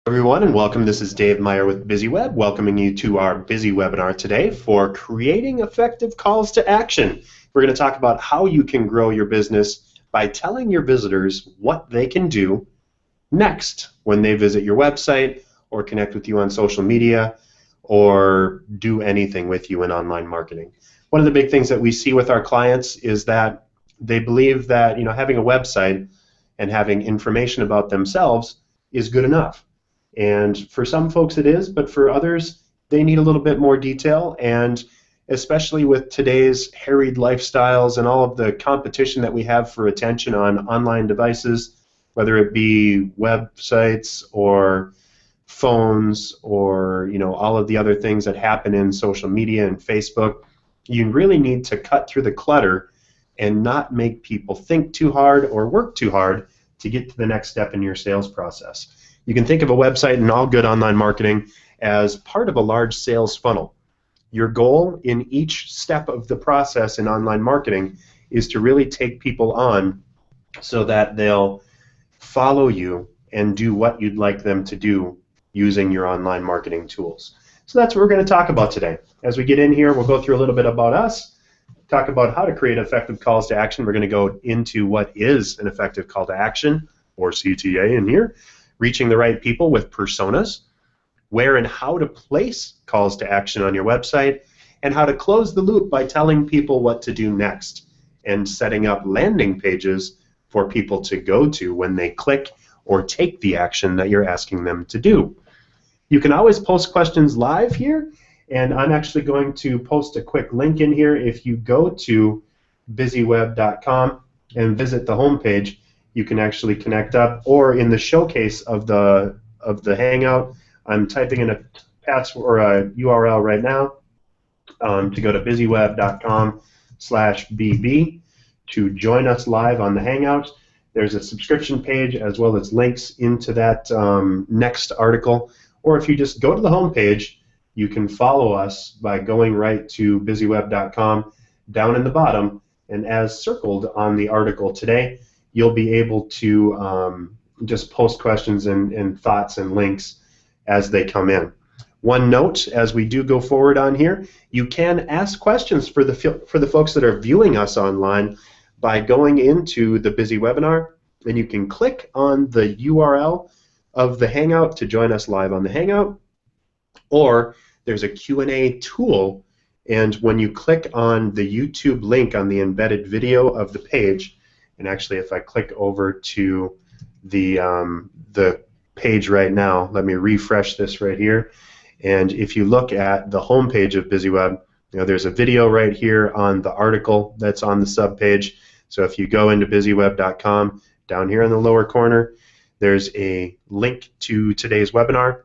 Everyone, and welcome. This is Dave Meyer with BizzyWeb, welcoming you to our Busy webinar today for creating effective calls to action. We're going to talk about how you can grow your business by telling your visitors what they can do next when they visit your website or connect with you on social media or do anything with you in online marketing. One of the big things that we see with our clients is that they believe that having a website and having information about themselves is good enough. And for some folks it is, but for others they need a little bit more detail, and especially with today's harried lifestyles and all of the competition that we have for attention on online devices, whether it be websites or phones or all of the other things that happen in social media and Facebook, you really need to cut through the clutter and not make people think too hard or work too hard to get to the next step in your sales process. You can think of a website and all good online marketing as part of a large sales funnel. Your goal in each step of the process in online marketing is to really take people on so that they'll follow you and do what you'd like them to do using your online marketing tools. So that's what we're going to talk about today. As we get in here, we'll go through a little bit about us, talk about how to create effective calls to action. We're going to go into what is an effective call to action, or CTA in here, reaching the right people with personas, where and how to place calls to action on your website, and how to close the loop by telling people what to do next and setting up landing pages for people to go to when they click or take the action that you're asking them to do. You can always post questions live here, and I'm actually going to post a quick link in here. If you go to BizzyWeb.com and visit the homepage, you can actually connect up, or in the showcase of the Hangout, I'm typing in a password or a URL right now to go to BizzyWeb.com/BB to join us live on the Hangout. There's a subscription page as well as links into that next article. Or if you just go to the homepage, you can follow us by going right to BizzyWeb.com down in the bottom, and as circled on the article today, you'll be able to just post questions and thoughts and links as they come in. One note, as we do go forward on here, you can ask questions for the folks that are viewing us online by going into the BizzyWebinar, and you can click on the URL of the Hangout to join us live on the Hangout, or there's a Q&A tool, and when you click on the YouTube link on the embedded video of the page, and actually, if I click over to the page right now, let me refresh this right here. And if you look at the home page of BizzyWeb, there's a video right here on the article that's on the subpage. So if you go into BizzyWeb.com, down here in the lower corner, there's a link to today's webinar.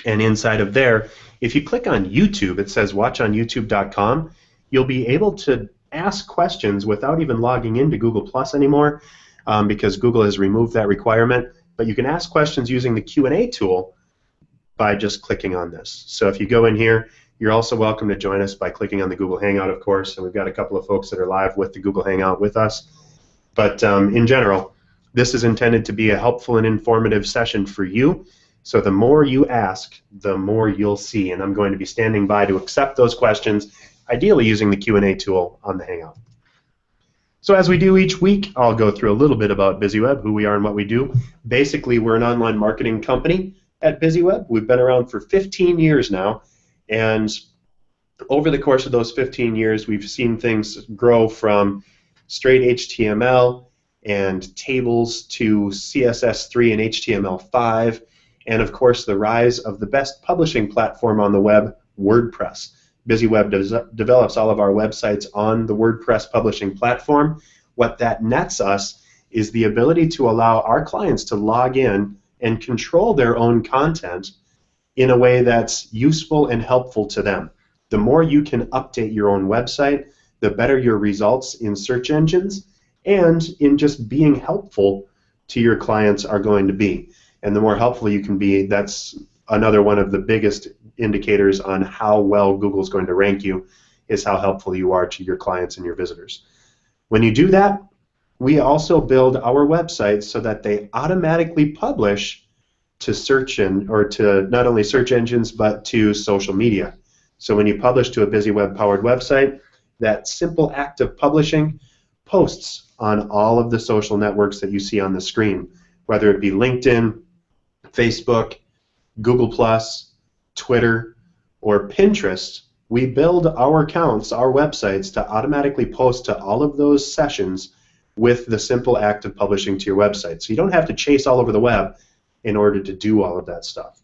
And inside of there, if you click on YouTube, it says watch on YouTube.com. You'll be able to ask questions without even logging into Google Plus anymore, because Google has removed that requirement. But you can ask questions using the Q&A tool by just clicking on this. So if you go in here, you're also welcome to join us by clicking on the Google Hangout, of course. And we've got a couple of folks that are live with the Google Hangout with us. But in general, this is intended to be a helpful and informative session for you. So the more you ask, the more you'll see. And I'm going to be standing by to accept those questions, ideally using the Q&A tool on the Hangout. So as we do each week, I'll go through a little bit about BizzyWeb, who we are and what we do. Basically, we're an online marketing company at BizzyWeb. We've been around for 15 years now, and over the course of those 15 years, we've seen things grow from straight HTML and tables to CSS3 and HTML5, and of course the rise of the best publishing platform on the web, WordPress. BizzyWeb develops all of our websites on the WordPress publishing platform. What that nets us is the ability to allow our clients to log in and control their own content in a way that's useful and helpful to them. The more you can update your own website, the better your results in search engines and in just being helpful to your clients are going to be. And the more helpful you can be, that's another one of the biggest indicators on how well Google's going to rank you, is how helpful you are to your clients and your visitors. When you do that, we also build our websites so that they automatically publish to or to not only search engines but to social media. So when you publish to a BizzyWeb powered website, that simple act of publishing posts on all of the social networks that you see on the screen, whether it be LinkedIn, Facebook, Google+, Twitter, or Pinterest. We build our accounts, our websites, to automatically post to all of those sessions with the simple act of publishing to your website. So you don't have to chase all over the web in order to do all of that stuff.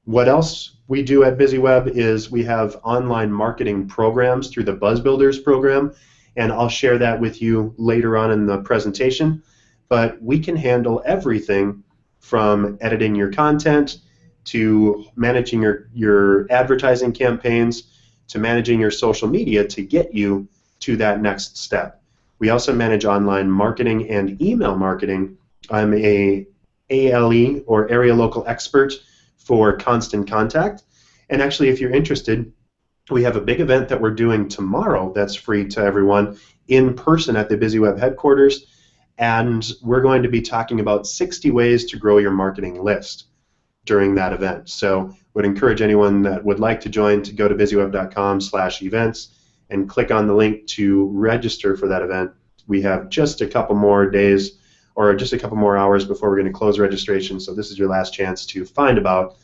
What else we do at BizzyWeb is we have online marketing programs through the Buzz Builders program, and I'll share that with you later on in the presentation. But we can handle everything from editing your content to managing your advertising campaigns to managing your social media to get you to that next step. We also manage online marketing and email marketing. I'm a ALE, or Area Local Expert, for Constant Contact. And actually, if you're interested, we have a big event that we're doing tomorrow that's free to everyone in person at the BizzyWeb headquarters. And we're going to be talking about 60 ways to grow your marketing list during that event. So would encourage anyone that would like to join to go to BizzyWeb.com/events and click on the link to register for that event. We have just a couple more days or just a couple more hours before we're going to close registration, so this is your last chance to find about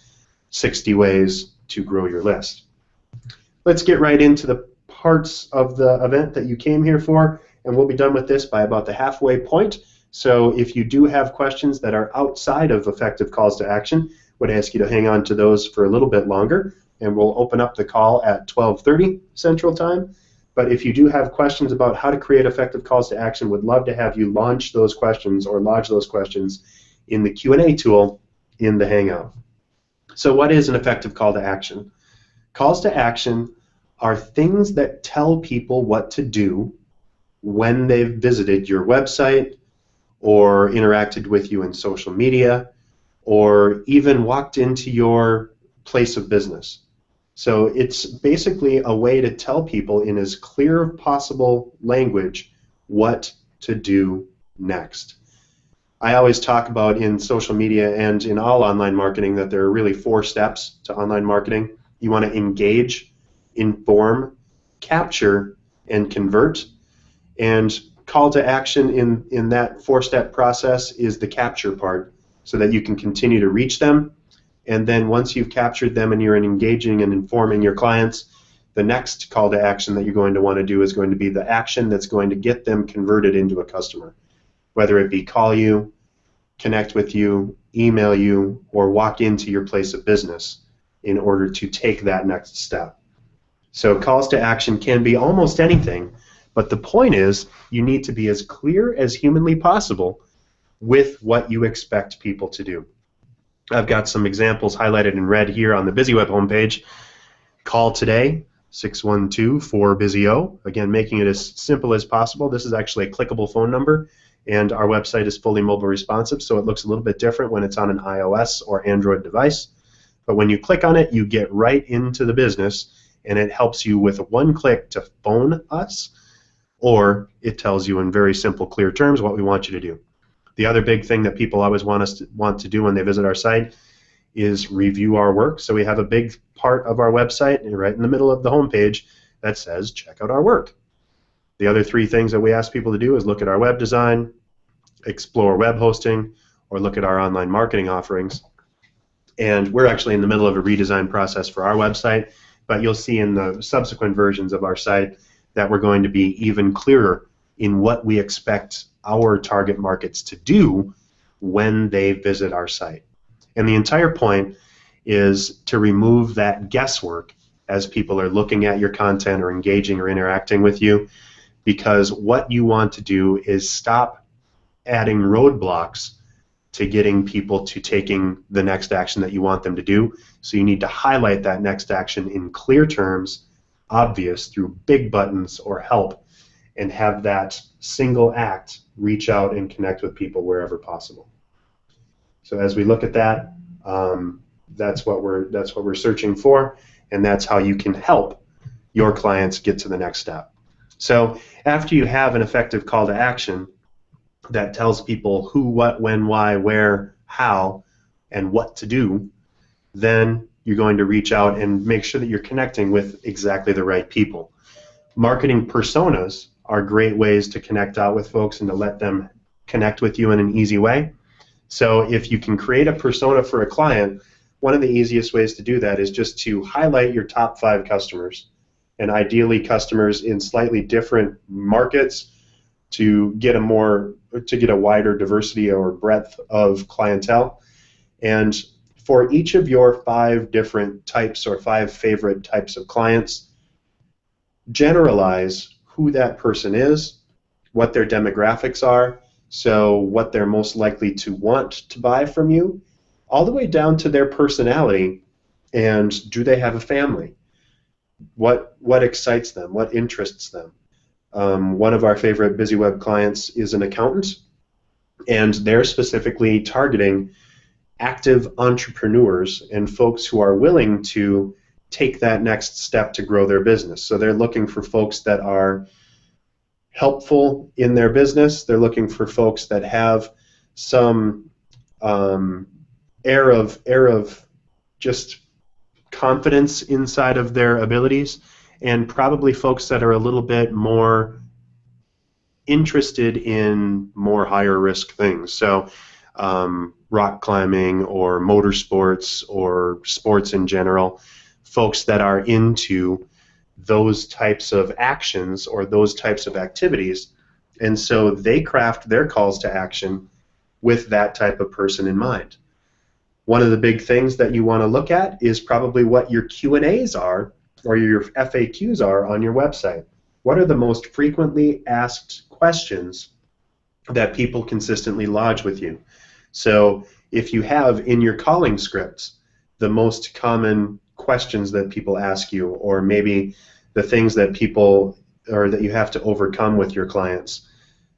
60 ways to grow your list. Let's get right into the parts of the event that you came here for, and we'll be done with this by about the halfway point. So if you do have questions that are outside of effective calls to action, I would ask you to hang on to those for a little bit longer, and we'll open up the call at 12:30 Central Time. But if you do have questions about how to create effective calls to action, would love to have you launch those questions or lodge those questions in the Q&A tool in the Hangout. So what is an effective call to action? Calls to action are things that tell people what to do when they've visited your website or interacted with you in social media or even walked into your place of business. So it's basically a way to tell people in as clear possible language what to do next. I always talk about in social media and in all online marketing that there are really 4 steps to online marketing. You want to engage, inform, capture, and convert. And call to action in that 4-step process is the capture part, so that you can continue to reach them. And then once you've captured them and you're engaging and informing your clients, the next call to action that you're going to want to do is going to be the action that's going to get them converted into a customer, whether it be call you, connect with you, email you, or walk into your place of business in order to take that next step. So calls to action can be almost anything, but the point is you need to be as clear as humanly possible with what you expect people to do. I've got some examples highlighted in red here on the BizzyWeb homepage. Call today, 612-4BizzyO. Again, making it as simple as possible. This is actually a clickable phone number, and our website is fully mobile responsive, so it looks a little bit different when it's on an iOS or Android device. But when you click on it, you get right into the business, and it helps you with one click to phone us, or it tells you in very simple, clear terms what we want you to do. The other big thing that people always want to do when they visit our site is review our work. So we have a big part of our website right in the middle of the homepage that says check out our work. The other 3 things that we ask people to do is look at our web design, explore web hosting, or look at our online marketing offerings. And we're actually in the middle of a redesign process for our website, but you'll see in the subsequent versions of our site that we're going to be even clearer in what we expect our target markets to do when they visit our site. And the entire point is to remove that guesswork as people are looking at your content or engaging or interacting with you, because what you want to do is stop adding roadblocks to getting people to taking the next action that you want them to do. So you need to highlight that next action in clear terms, obvious through big buttons or help, and have that single act reach out and connect with people wherever possible. So as we look at that, that's what we're searching for, and that's how you can help your clients get to the next step. So after you have an effective call to action that tells people who, what, when, why, where, how, and what to do, then you're going to reach out and make sure that you're connecting with exactly the right people. Marketing personas are great ways to connect out with folks and to let them connect with you in an easy way. So if you can create a persona for a client, one of the easiest ways to do that is just to highlight your top 5 customers, and ideally customers in slightly different markets to get a wider diversity or breadth of clientele. And for each of your 5 different types or 5 favorite types of clients, generalize who that person is, what their demographics are, so what they're most likely to want to buy from you, all the way down to their personality, and do they have a family? What excites them? What interests them? One of our favorite BizzyWeb clients is an accountant, and they're specifically targeting active entrepreneurs and folks who are willing to take that next step to grow their business. So they're looking for folks that are helpful in their business. They're looking for folks that have some air of just confidence inside of their abilities, and probably folks that are a little bit more interested in more higher risk things. So rock climbing or motorsports or sports in general, folks that are into those types of actions or those types of activities, and so they craft their calls to action with that type of person in mind. One of the big things that you want to look at is probably what your Q&As are or your FAQs are on your website. What are the most frequently asked questions that people consistently lodge with you? So if you have in your calling scripts the most common questions that people ask you, or maybe the things that people or that you have to overcome with your clients,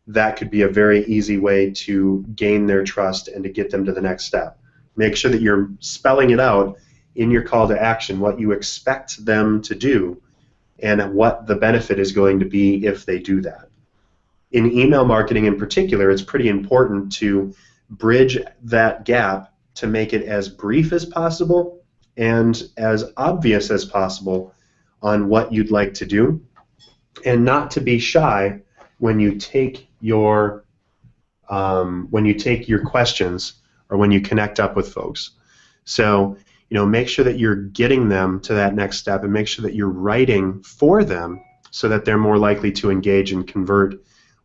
that could be a very easy way to gain their trust and to get them to the next step. Make sure that you're spelling it out in your call to action, what you expect them to do and what the benefit is going to be if they do that. In email marketing in particular, it's pretty important to bridge that gap to make it as brief as possible and as obvious as possible on what you'd like to do, and not to be shy when you take your questions or when you connect up with folks. So make sure that you're getting them to that next step, and make sure that you're writing for them so that they're more likely to engage and convert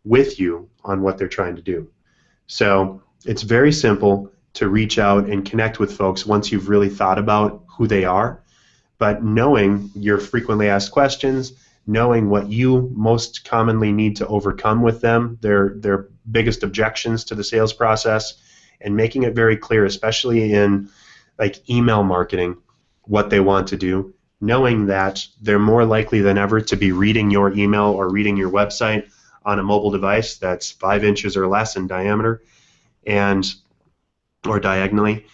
with you on what they're trying to do. So it's very simple to reach out and connect with folks once you've really thought about who they are, but knowing your frequently asked questions, knowing what you most commonly need to overcome with them, their biggest objections to the sales process, and making it very clear, especially in like email marketing, what they want to do, knowing that they're more likely than ever to be reading your email or reading your website on a mobile device that's 5 inches or less in diameter or diagonally,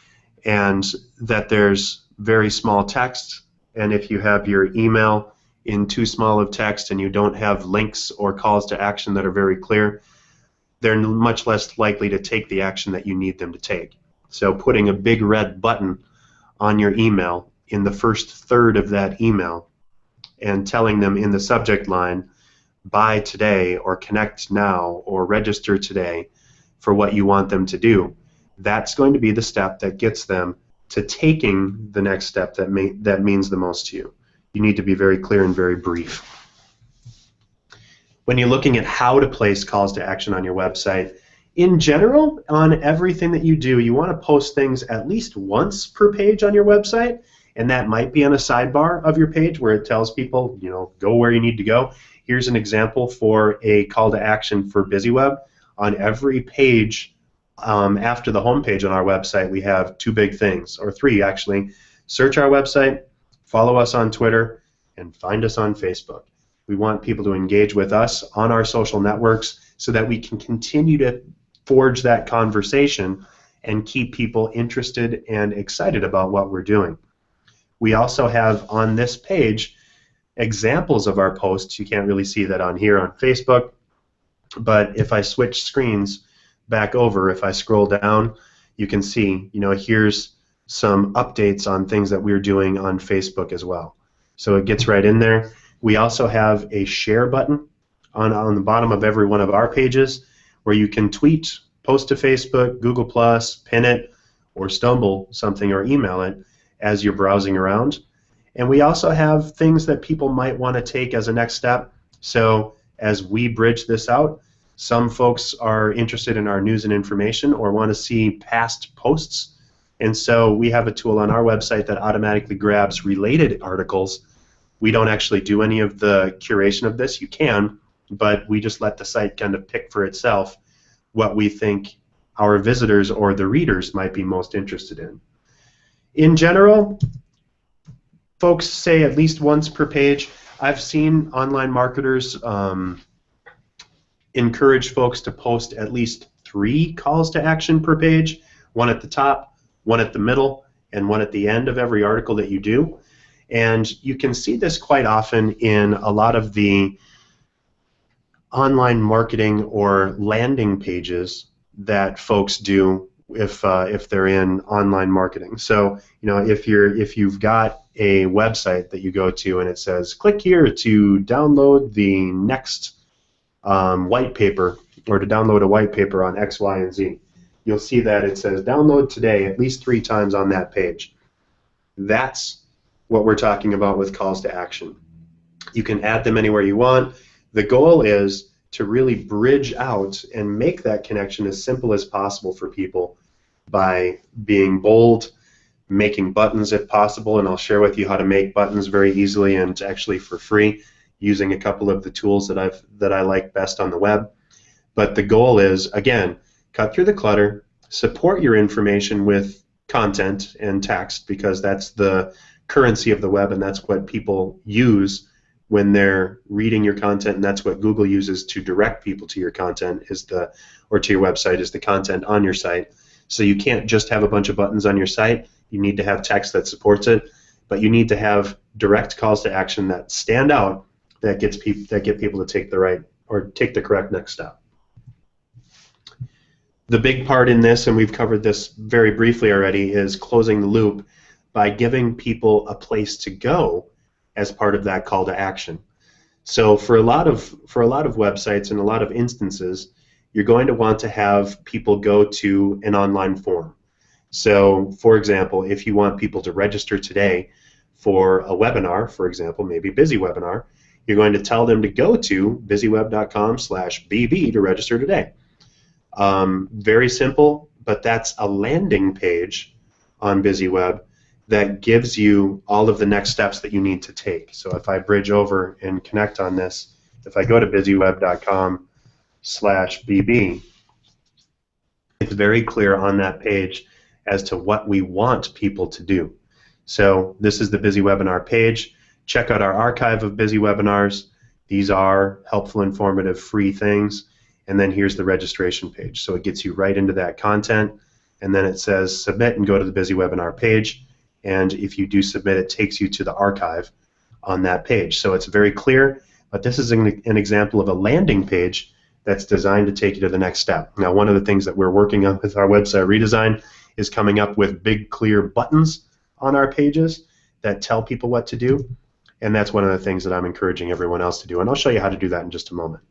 and that there's very small text, and if you have your email in too small of text and you don't have links or calls to action that are very clear, they're much less likely to take the action that you need them to take. So putting a big red button on your email in the first third of that email and telling them in the subject line, buy today or connect now or register today for what you want them to do, that's going to be the step that gets them to taking the next step that means the most to you. You need to be very clear and very brief. When you're looking at how to place calls to action on your website, in general, on everything that you do, you want to post things at least once per page on your website, and that might be on a sidebar of your page where it tells people, go where you need to go. Here's an example for a call to action for BizzyWeb. On every page after the home page on our website, we have 2 big things, or 3 actually. Search our website, follow us on Twitter, and find us on Facebook. We want people to engage with us on our social networks so that we can continue to forge that conversation and keep people interested and excited about what we're doing. We also have on this page examples of our posts. You can't really see that on here on Facebook, but if I switch screens back over, if I scroll down, you can see, here's some updates on things that we're doing on Facebook as well. So it gets right in there. We also have a share button on the bottom of every one of our pages where you can tweet, post to Facebook, Google+, pin it, or stumble something or email it as you're browsing around. And we also have things that people might want to take as a next step. So as we bridge this out, some folks are interested in our news and information or want to see past posts. And so we have a tool on our website that automatically grabs related articles. We don't actually do any of the curation of this. You can, but we just let the site kind of pick for itself what we think our visitors or the readers might be most interested in. In general, folks say at least once per page. I've seen online marketers encourage folks to post at least 3 calls to action per page, one at the top, one at the middle, and one at the end of every article that you do. And you can see this quite often in a lot of the online marketing or landing pages that folks do if they're in online marketing. So if you've got a website that you go to and it says click here to download the next white paper, or to download a white paper on X, Y, and Z, you'll see that it says download today at least 3 times on that page. That's what we're talking about with calls to action. You can add them anywhere you want. The goal is to really bridge out and make that connection as simple as possible for people by being bold, making buttons if possible, and I'll share with you how to make buttons very easily and actually for free using a couple of the tools that I like best on the web. But the goal is, again, cut through the clutter, support your information with content and text, because that's the currency of the web and that's what people use when they're reading your content, and that's what Google uses to direct people to your content or to your website, is the content on your site. So you can't just have a bunch of buttons on your site. You need to have text that supports it, but you need to have direct calls to action that stand out, that get people to take the correct next step. The big part in this, and we've covered this very briefly already, is closing the loop by giving people a place to go as part of that call to action. So for a lot of websites and a lot of instances, you're going to want to have people go to an online form. So for example, if you want people to register today for a webinar, for example, maybe BizzyWebinar, you're going to tell them to go to BizzyWeb.com/BB to register today. Very simple, but that's a landing page on BizzyWeb that gives you all of the next steps that you need to take. So if I bridge over and connect on this, if I go to BizzyWeb.com/BB, it's very clear on that page as to what we want people to do. So this is the BizzyWebinar page. Check out our archive of BizzyWebinars. These are helpful, informative, free things. And then here's the registration page. So it gets you right into that content. And then it says submit and go to the BizzyWebinar page. And if you do submit, it takes you to the archive on that page. So it's very clear, but this is an example of a landing page that's designed to take you to the next step. Now, one of the things that we're working on with our website redesign is coming up with big, clear buttons on our pages that tell people what to do. And that's one of the things that I'm encouraging everyone else to do. And I'll show you how to do that in just a moment.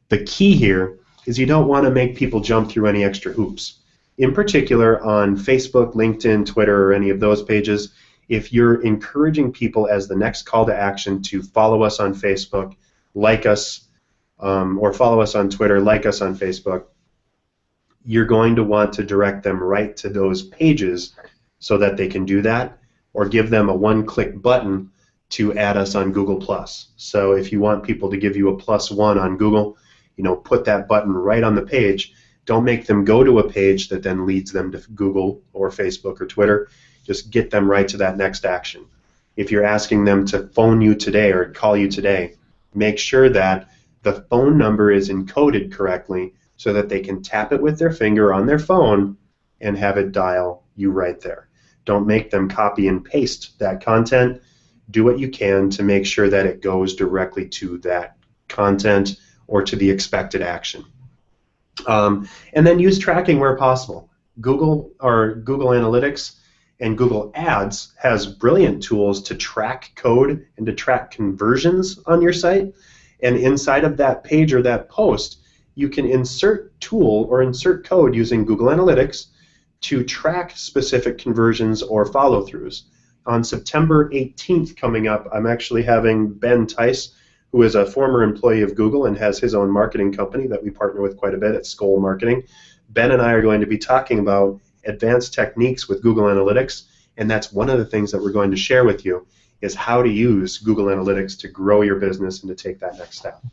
The key here is you don't want to make people jump through any extra hoops. In particular, on Facebook, LinkedIn, Twitter, or any of those pages, if you're encouraging people as the next call to action to follow us on Facebook, like us, or follow us on Twitter, like us on Facebook, you're going to want to direct them right to those pages so that they can do that, or give them a one-click button to add us on Google+. So if you want people to give you a +1 on Google, put that button right on the page. Don't make them go to a page that then leads them to Google or Facebook or Twitter. Just get them right to that next action. If you're asking them to phone you today or call you today, make sure that the phone number is encoded correctly so that they can tap it with their finger on their phone and have it dial you right there. Don't make them copy and paste that content. Do what you can to make sure that it goes directly to that content or to the expected action. And then use tracking where possible. Google Analytics and Google Ads has brilliant tools to track code and to track conversions on your site. And inside of that page or that post, you can insert tool or insert code using Google Analytics to track specific conversions or follow-throughs. On September 18th coming up, I'm actually having Ben Tice, who is a former employee of Google and has his own marketing company that we partner with quite a bit at Skoll Marketing. Ben and I are going to be talking about advanced techniques with Google Analytics, and that's one of the things that we're going to share with you is how to use Google Analytics to grow your business and to take that next step.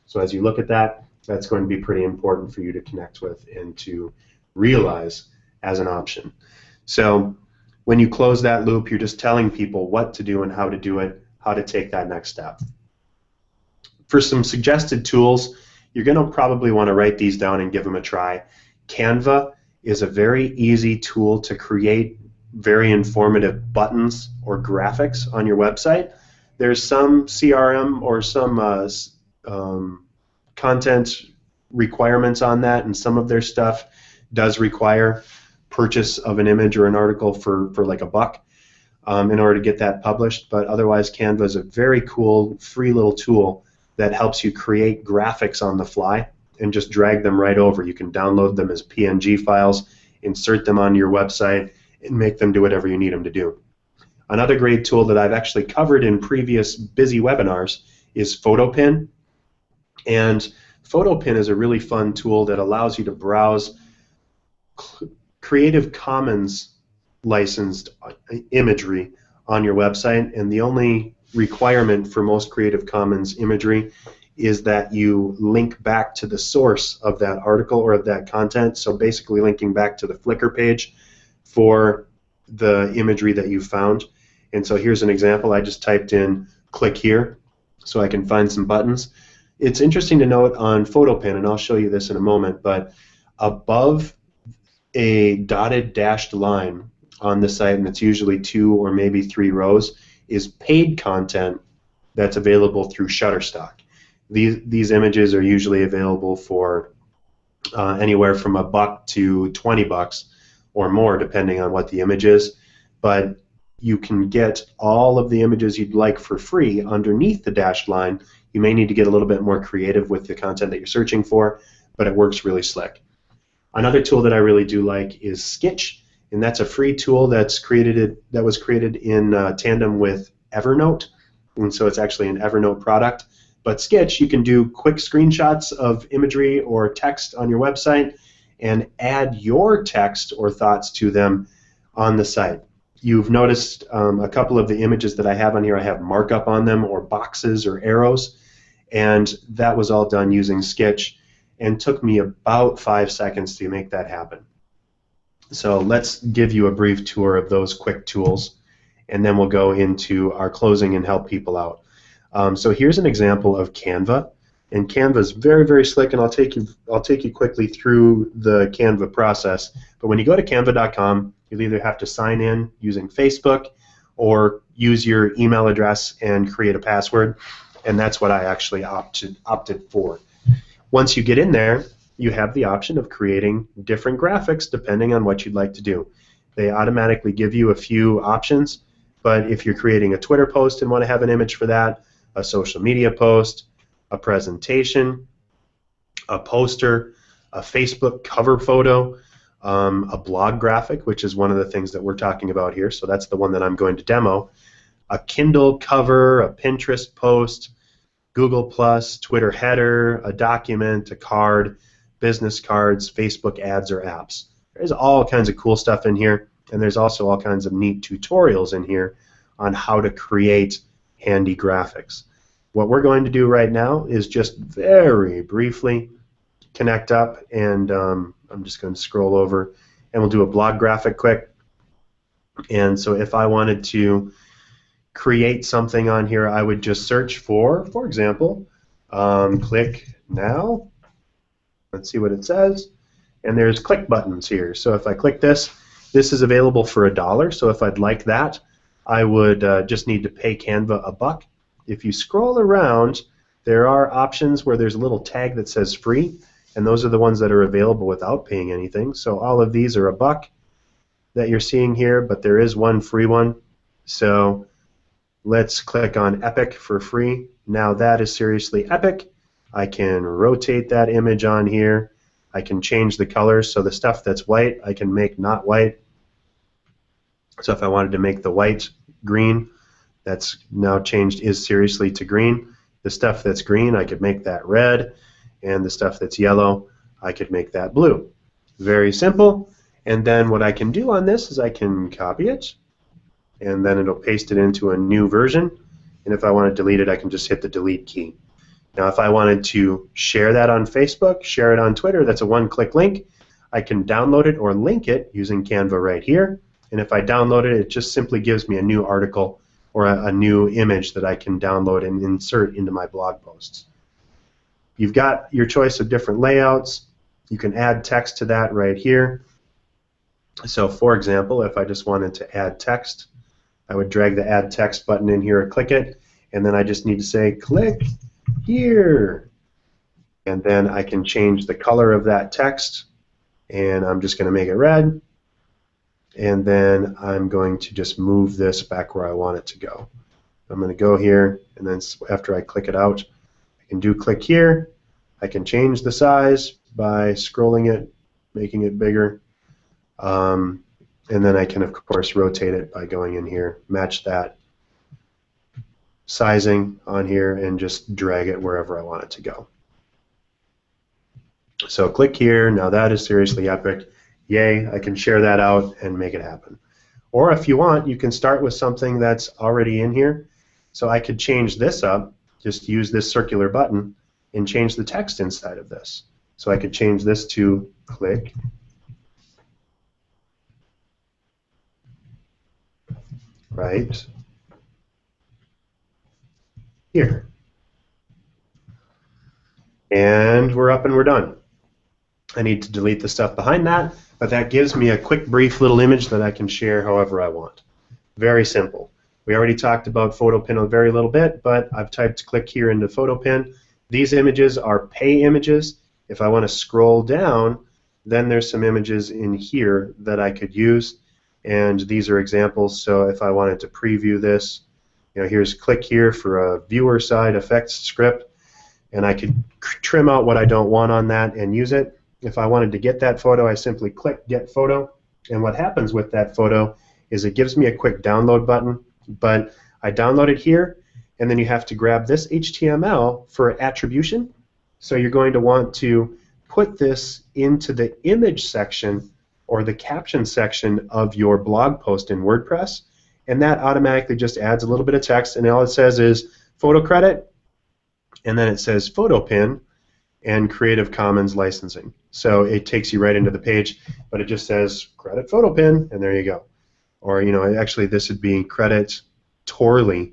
So as you look at that, that's going to be pretty important for you to connect with and to realize as an option. So when you close that loop, you're just telling people what to do and how to do it, how to take that next step. For some suggested tools, you're going to probably want to write these down and give them a try. Canva is a very easy tool to create very informative buttons or graphics on your website. There's some CRM or some content requirements on that, and some of their stuff does require purchase of an image or an article for like $1 in order to get that published. But otherwise, Canva is a very cool free little tool that helps you create graphics on the fly and just drag them right over. You can download them as PNG files, insert them on your website, and make them do whatever you need them to do. Another great tool that I've actually covered in previous Busy webinars is PhotoPin. And PhotoPin is a really fun tool that allows you to browse Creative Commons licensed imagery on your website, and the only requirement for most Creative Commons imagery is that you link back to the source of that article or of that content, so basically linking back to the Flickr page for the imagery that you found. And so here's an example. I just typed in click here so I can find some buttons. It's interesting to note on PhotoPin, and I'll show you this in a moment, but above a dotted dashed line on the site, and it's usually 2 or maybe 3 rows, is paid content that's available through Shutterstock. These images are usually available for anywhere from $1 to $20 or more, depending on what the image is. But you can get all of the images you'd like for free underneath the dashed line. You may need to get a little bit more creative with the content that you're searching for, but it works really slick. Another tool that I really do like is Sketch, and that's a free tool that was created in tandem with Evernote, and so it's actually an Evernote product. But Sketch, you can do quick screenshots of imagery or text on your website and add your text or thoughts to them on the site. You've noticed a couple of the images that I have on here, I have markup on them or boxes or arrows, and that was all done using Sketch and took me about 5 seconds to make that happen. So let's give you a brief tour of those quick tools, and then we'll go into our closing and help people out. So here's an example of Canva, and Canva is very, very slick, and I'll take you quickly through the Canva process. But when you go to canva.com, you'll either have to sign in using Facebook or use your email address and create a password, and that's what I actually opted for. Once you get in there, you have the option of creating different graphics depending on what you'd like to do. They automatically give you a few options, but if you're creating a Twitter post and want to have an image for that, a social media post, a presentation, a poster, a Facebook cover photo, a blog graphic, which is one of the things that we're talking about here, so that's the one that I'm going to demo, a Kindle cover, a Pinterest post, Google+, Twitter header, a document, a card, business cards, Facebook ads or apps. There's all kinds of cool stuff in here, and there's also all kinds of neat tutorials in here on how to create handy graphics. What we're going to do right now is just very briefly connect up, and I'm just going to scroll over, and we'll do a blog graphic quick. And so if I wanted to create something on here, I would just search for example, click now. Let's see what it says. And there's click buttons here. So if I click this, this is available for $1. So if I'd like that, I would just need to pay Canva $1. If you scroll around, there are options where there's a little tag that says free, and those are the ones that are available without paying anything. So all of these are $1 that you're seeing here, but there is one free one. So let's click on Epic for free. Now that is seriously epic. I can rotate that image on here. I can change the colors, so the stuff that's white I can make not white. So if I wanted to make the white green, that's now changed is seriously to green. The stuff that's green, I could make that red, and the stuff that's yellow, I could make that blue. Very simple. And then what I can do on this is I can copy it, and then it'll paste it into a new version. And if I want to delete it, I can just hit the delete key. Now if I wanted to share that on Facebook, share it on Twitter, that's a one-click link. I can download it or link it using Canva right here. And if I download it, it just simply gives me a new article or a new image that I can download and insert into my blog posts. You've got your choice of different layouts. You can add text to that right here. So for example, if I just wanted to add text, I would drag the add text button in here, click it, and then I just need to say click here. And then I can change the color of that text, and I'm just going to make it red. And then I'm going to just move this back where I want it to go. I'm going to go here, and then after I click it out, I can do click here. I can change the size by scrolling it, making it bigger. And then I can, of course, rotate it by going in here, match that sizing on here, and just drag it wherever I want it to go. So click here. Now that is seriously epic. Yay, I can share that out and make it happen. Or if you want, you can start with something that's already in here. So I could change this up, just use this circular button, and change the text inside of this. So I could change this to click right here. And we're up and we're done. I need to delete the stuff behind that, but that gives me a quick, brief little image that I can share however I want. Very simple. We already talked about PhotoPin a very little bit, but I've typed click here into PhotoPin. These images are pay images. If I want to scroll down, then there's some images in here that I could use, and these are examples. So if I wanted to preview this, here's click here for a viewer side effects script, and I could trim out what I don't want on that and use it. If I wanted to get that photo, I simply click Get Photo, and what happens with that photo is it gives me a quick download button, but I download it here, and then you have to grab this HTML for attribution. So you're going to want to put this into the image section or the caption section of your blog post in WordPress, and that automatically just adds a little bit of text, and all it says is photo credit, and then it says PhotoPin and Creative Commons licensing. So it takes you right into the page, but it just says credit PhotoPin, and there you go. Or actually this would be credit Torley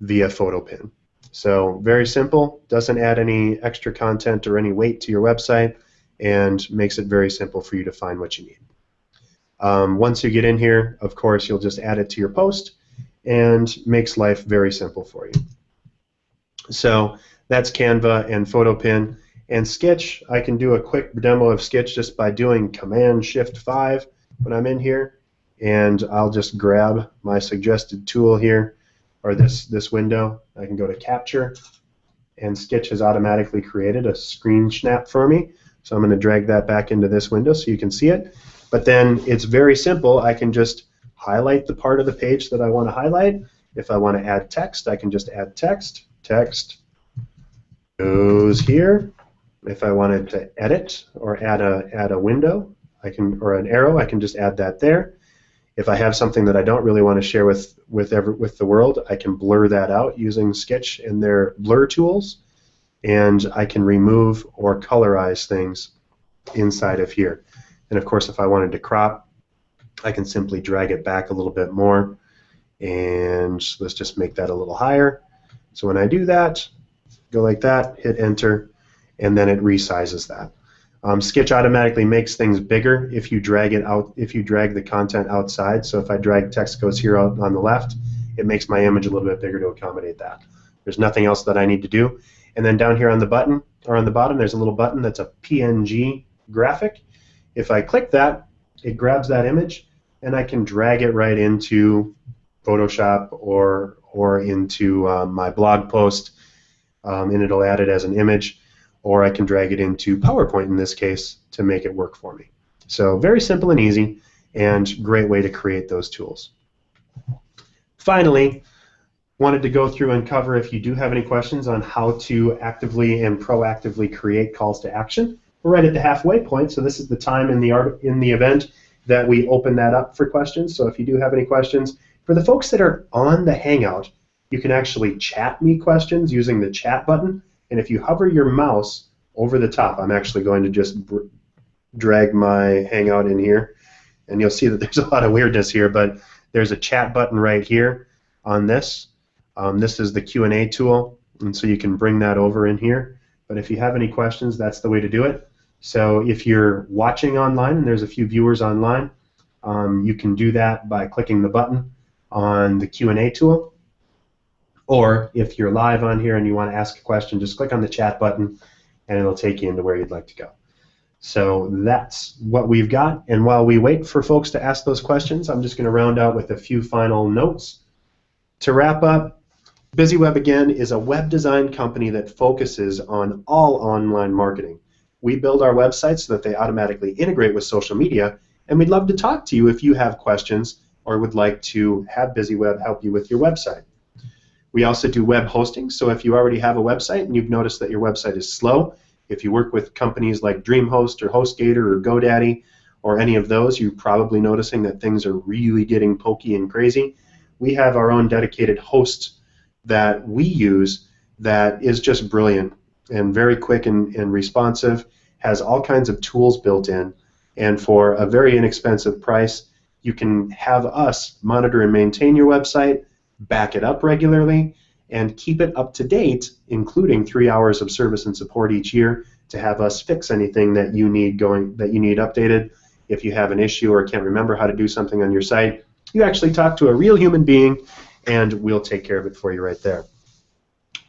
via PhotoPin. So very simple, doesn't add any extra content or any weight to your website, and makes it very simple for you to find what you need. Once you get in here, of course, you'll just add it to your post, and makes life very simple for you. So that's Canva and PhotoPin. And Sketch, I can do a quick demo of Sketch just by doing Command-Shift-5 when I'm in here, and I'll just grab my suggested tool here, or this window. I can go to Capture, and Sketch has automatically created a screen snap for me. So I'm going to drag that back into this window so you can see it. But then it's very simple. I can just highlight the part of the page that I want to highlight. If I want to add text, I can just add text. Text goes here. If I wanted to edit or add a window, or an arrow, I can just add that there. If I have something that I don't really want to share with the world, I can blur that out using Sketch and their blur tools, and I can remove or colorize things inside of here. And of course, if I wanted to crop, I can simply drag it back a little bit more, and let's just make that a little higher. So when I do that, go like that, hit enter, and then it resizes that. Sketch automatically makes things bigger if you drag it out, if you drag the content outside. So if I drag text goes here out on the left, it makes my image a little bit bigger to accommodate that. There's nothing else that I need to do. And then down here on the button, or on the bottom, there's a little button that's a PNG graphic. If I click that, it grabs that image, and I can drag it right into Photoshop or into my blog post, and it'll add it as an image, or I can drag it into PowerPoint in this case to make it work for me. So very simple and easy, and great way to create those tools. Finally, wanted to go through and cover, if you do have any questions on how to actively and proactively create calls to action. We're right at the halfway point, so this is the time in the event that we open that up for questions. So if you do have any questions, for the folks that are on the Hangout, you can actually chat me questions using the chat button, and if you hover your mouse over the top, I'm actually going to just drag my Hangout in here, and you'll see that there's a lot of weirdness here, but there's a chat button right here on this. This is the Q&A tool, and so you can bring that over in here. But if you have any questions, that's the way to do it. So if you're watching online, and there's a few viewers online, you can do that by clicking the button on the Q&A tool. Or if you're live on here and you want to ask a question, just click on the chat button, and it'll take you into where you'd like to go. So that's what we've got. And while we wait for folks to ask those questions, I'm just going to round out with a few final notes. To wrap up, BizzyWeb, again, is a web design company that focuses on all online marketing. We build our websites so that they automatically integrate with social media, and we'd love to talk to you if you have questions or would like to have BizzyWeb help you with your website. We also do web hosting, so if you already have a website and you've noticed that your website is slow, if you work with companies like DreamHost or HostGator or GoDaddy or any of those, you're probably noticing that things are really getting pokey and crazy. We have our own dedicated host that we use that is just brilliant and very quick and responsive, has all kinds of tools built in, and for a very inexpensive price, you can have us monitor and maintain your website, back it up regularly, and keep it up to date, including 3 hours of service and support each year to have us fix anything that you need updated. If you have an issue or can't remember how to do something on your site, you actually talk to a real human being, and we'll take care of it for you right there.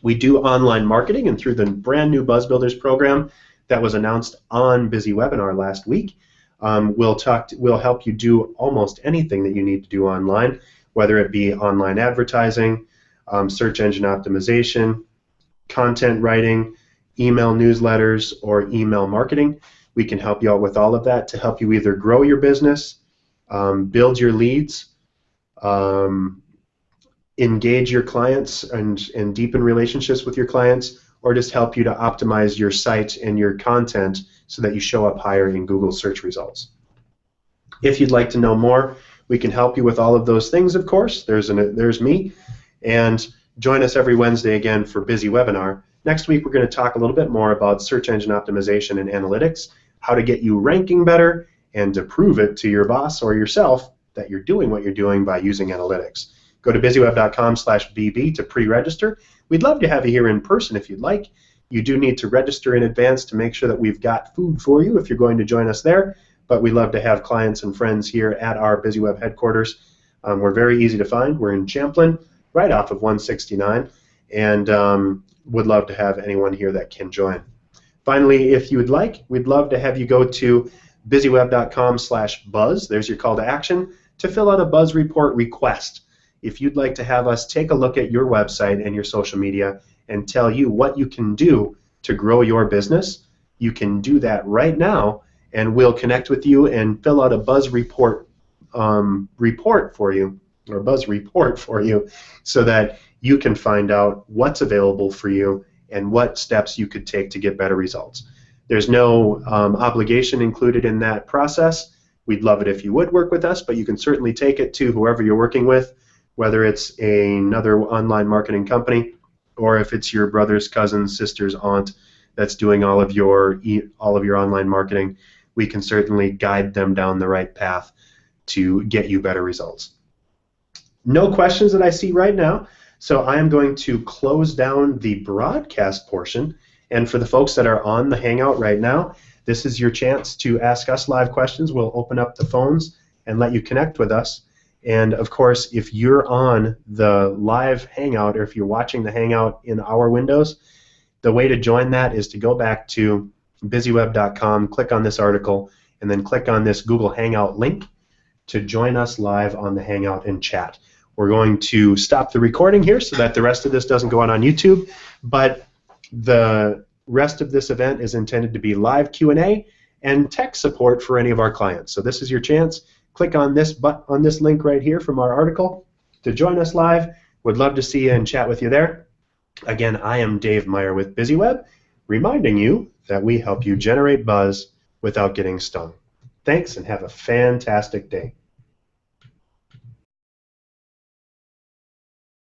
We do online marketing, and through the brand new Buzz Builders program that was announced on BizzyWebinar last week, we'll help you do almost anything that you need to do online, whether it be online advertising, search engine optimization, content writing, email newsletters, or email marketing. We can help you out with all of that to help you either grow your business, build your leads, engage your clients and deepen relationships with your clients, or just help you to optimize your site and your content so that you show up higher in Google search results. If you'd like to know more, we can help you with all of those things, of course. There's me. And join us every Wednesday again for BizzyWebinar. Next week we're going to talk a little bit more about search engine optimization and analytics, how to get you ranking better, and to prove it to your boss or yourself that you're doing what you're doing by using analytics. Go to BizzyWeb.com/BB to pre-register. We'd love to have you here in person if you'd like. You do need to register in advance to make sure that we've got food for you if you're going to join us there, but we love to have clients and friends here at our BizzyWeb headquarters. We're very easy to find. We're in Champlin, right off of 169, and would love to have anyone here that can join. Finally, if you would like, we'd love to have you go to BizzyWeb.com/buzz. There's your call to action to fill out a Buzz Report request. If you'd like to have us take a look at your website and your social media and tell you what you can do to grow your business, you can do that right now, and we'll connect with you and fill out a Buzz Report for you, or Buzz Report for you, so that you can find out what's available for you and what steps you could take to get better results. There's no obligation included in that process. We'd love it if you would work with us, but you can certainly take it to whoever you're working with, whether it's another online marketing company or if it's your brother's cousin, sister's aunt that's doing all of your online marketing. We can certainly guide them down the right path to get you better results. No questions that I see right now, so I am going to close down the broadcast portion. And for the folks that are on the Hangout right now, this is your chance to ask us live questions. We'll open up the phones and let you connect with us. And of course, if you're on the live Hangout or if you're watching the Hangout in our windows, the way to join that is to go back to BizzyWeb.com, click on this article, and then click on this Google Hangout link to join us live on the Hangout and chat. We're going to stop the recording here so that the rest of this doesn't go on YouTube, but the rest of this event is intended to be live Q&A and tech support for any of our clients. So this is your chance. Click on this link right here from our article to join us live. Would love to see you and chat with you there. Again, I am Dave Meyer with BizzyWeb, reminding you that we help you generate buzz without getting stung. Thanks, and have a fantastic day.